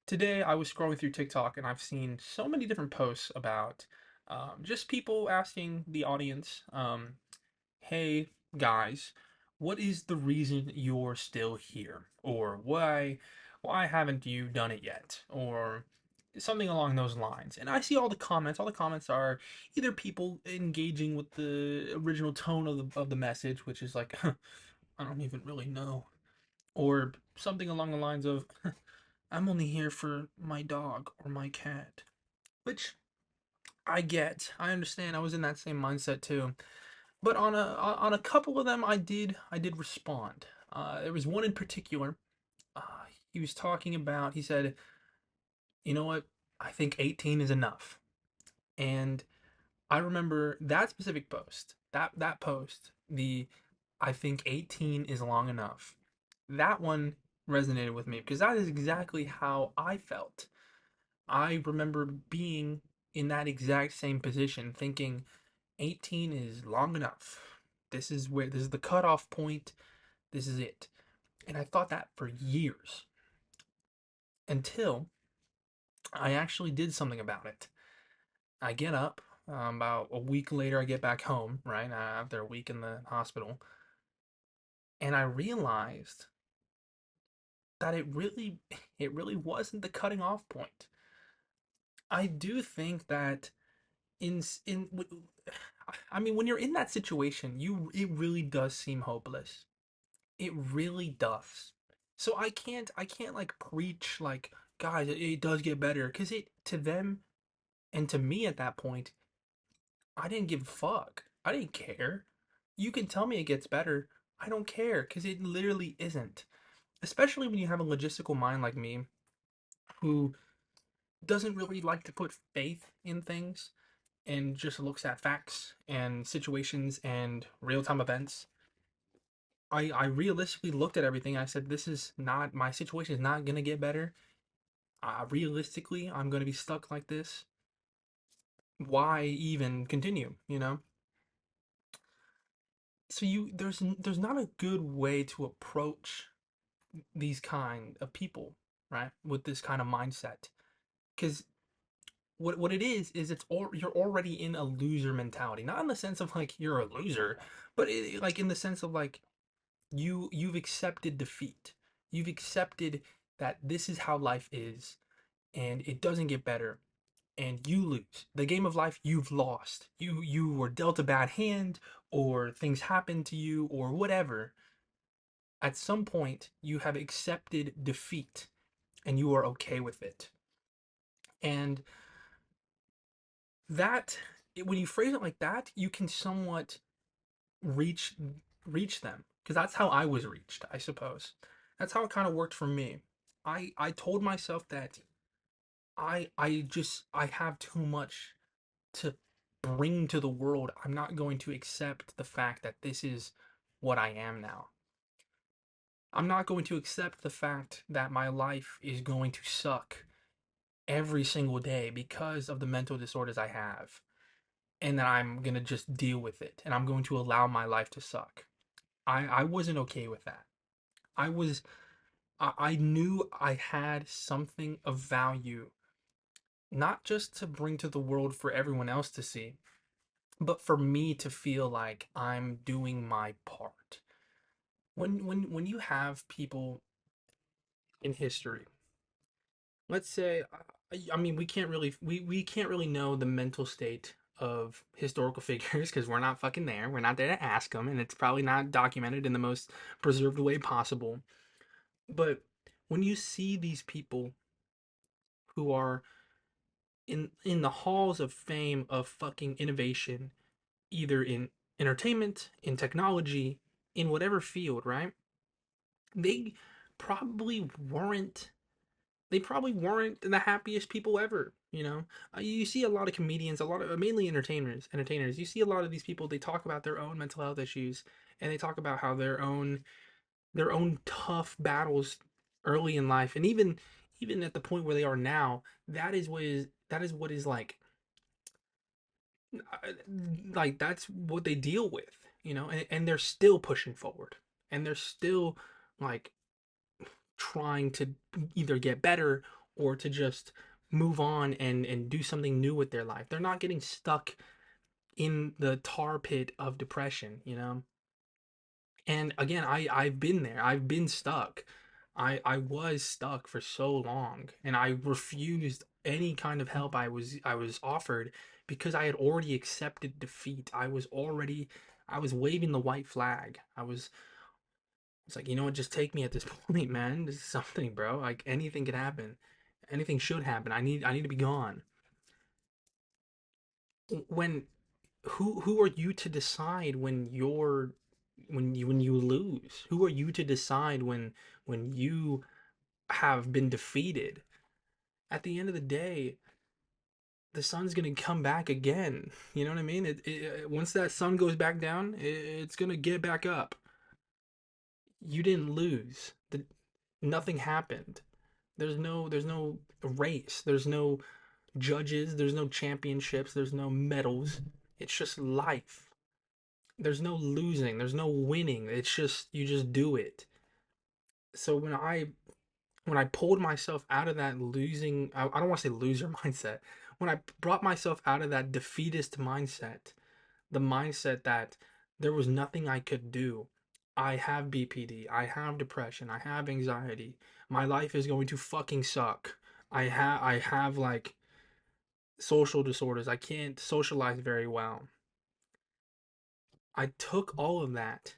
Today I was scrolling through TikTok and I've seen so many different posts about just people asking the audience, hey guys, what is the reason you're still here? Or why haven't you done it yet? Or something along those lines. And I see all the comments are either people engaging with the original tone of the message, which is like, I don't even really know. Or something along the lines of, I'm only here for my dog or my cat. Which I get. I understand. I was in that same mindset too. But on a couple of them I did respond. There was one in particular. Uh, he was talking about, he said, "You know what? I think 18 is enough." And I remember that specific post. That post, the I think 18 is long enough. That one resonated with me because that is exactly how I felt. I remember being in that exact same position, thinking 18 is long enough. This is the cutoff point. This is it. And I thought that for years until I actually did something about it. I get up, about a week later, I get back home, right, after a week in the hospital, and I realized that it really wasn't the cutting off point. I do think that in in I mean, when you're in that situation, it really does seem hopeless. It really does. So I can't like preach like, guys, it does get better, because it, to them and to me at that point, I didn't give a fuck. I didn't care. You can tell me it gets better. I don't care, because it literally isn't. Especially when you have a logistical mind like me, who doesn't really like to put faith in things and just looks at facts and situations and real-time events. I realistically looked at everything. I said, this is not, my situation is not gonna get better. Realistically, I'm gonna be stuck like this. Why even continue? You know. So there's not a good way to approach these kind of people, right? With this kind of mindset, because what it is you're already in a loser mentality. Not in the sense of like you're a loser, but like in the sense of like you've accepted defeat. You've accepted that this is how life is, and it doesn't get better, and you lose. The game of life, you've lost. You were dealt a bad hand, or things happened to you, or whatever. At some point, you have accepted defeat, and you are okay with it. And that, when you phrase it like that, you can somewhat reach reach them, because that's how I was reached, I suppose. That's how it kind of worked for me. I told myself that I have too much to bring to the world. I'm not going to accept the fact that this is what I am now. I'm not going to accept the fact that my life is going to suck every single day because of the mental disorders I have, and that I'm going to just deal with it and I'm going to allow my life to suck. I wasn't okay with that. I was I knew I had something of value, not just to bring to the world for everyone else to see, but for me to feel like I'm doing my part. When you have people in history, let's say, I mean, we can't really know the mental state of historical figures because we're not fucking there. We're not there to ask them, and it's probably not documented in the most preserved way possible. But when you see these people who are in the halls of fame of fucking innovation, either in entertainment, in technology, in whatever field, right? They probably weren't they probably weren't the happiest people ever, you know. You see a lot of comedians, a lot of mainly entertainers. You see a lot of these people, they talk about their own mental health issues, and they talk about how their own tough battles early in life, and even at the point where they are now, that is what is uh, like that's what they deal with, you know. And they're still pushing forward, and they're still like trying to either get better or to just move on and do something new with their life. They're not getting stuck in the tar pit of depression, you know? And again, I've been there. I've been stuck. I was stuck for so long, and I refused any kind of help I was offered because I had already accepted defeat. I was waving the white flag. It's like, you know what, just take me at this point, man. This is something, bro. Like anything could happen. Anything should happen. I need to be gone. When who are you to decide when you lose? Who are you to decide when you have been defeated? At the end of the day, the sun's gonna come back again. You know what I mean? Once that sun goes back down, it's gonna get back up. You didn't lose. Nothing happened. There's no race. There's no judges. There's no championships. There's no medals. It's just life. There's no losing. There's no winning. It's just you just do it. So when I pulled myself out of that losing, I don't want to say loser mindset. When I brought myself out of that defeatist mindset, the mindset that there was nothing I could do. I have BPD, I have depression, I have anxiety. My life is going to fucking suck. I have like social disorders. I can't socialize very well. I took all of that,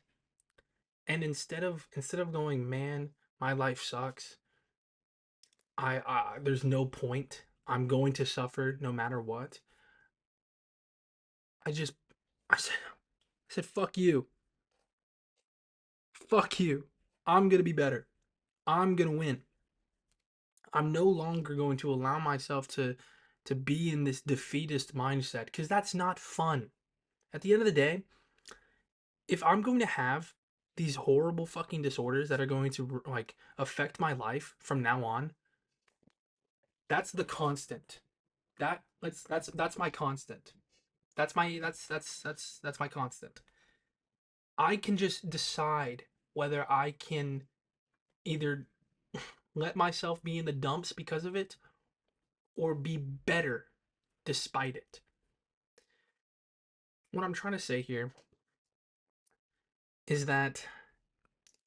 and instead of going, man, my life sucks. I there's no point. I'm going to suffer no matter what. I just I said fuck you. Fuck you. I'm going to be better. I'm going to win. I'm no longer going to allow myself to be in this defeatist mindset cuz that's not fun. At the end of the day, if I'm going to have these horrible fucking disorders that are going to like affect my life from now on, that's the constant. That's my constant. That's my constant. I can just decide whether I can either let myself be in the dumps because of it or be better despite it. What I'm trying to say here is that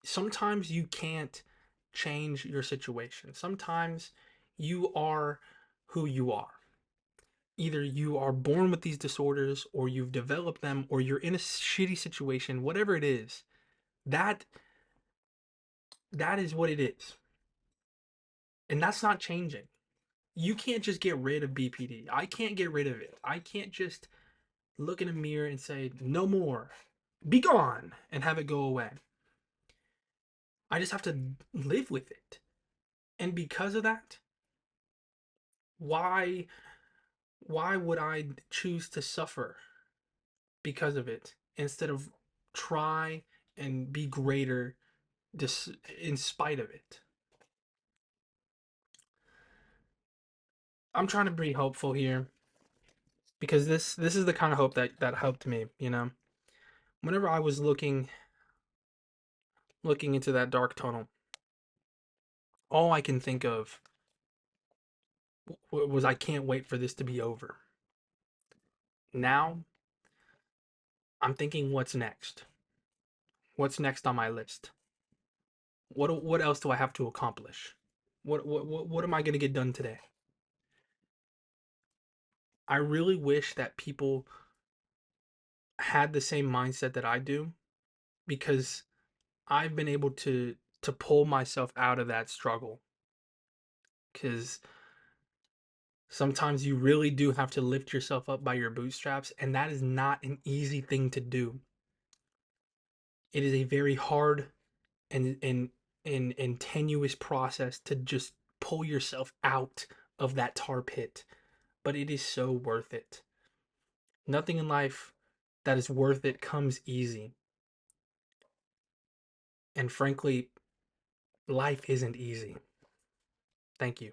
sometimes you can't change your situation. Sometimes you are who you are. Either you are born with these disorders or you've developed them or you're in a shitty situation, whatever it is. That that is what it is. And that's not changing. You can't just get rid of BPD. I can't get rid of it. I can't just look in a mirror and say, no more, be gone, and have it go away. I just have to live with it. And because of that, why why would I choose to suffer because of it instead of try and be greater in spite of it? I'm trying to be hopeful here because this is the kind of hope that helped me, you know. Whenever I was looking into that dark tunnel, all I can think of was I can't wait for this to be over. Now, I'm thinking what's next? What's next on my list? What else do I have to accomplish? What am I going to get done today? I really wish that people had the same mindset that I do because I've been able to pull myself out of that struggle cuz sometimes you really do have to lift yourself up by your bootstraps and that is not an easy thing to do. It is a very hard and tenuous process to just pull yourself out of that tar pit, but it is so worth it. Nothing in life that is worth it comes easy. And frankly, life isn't easy. Thank you.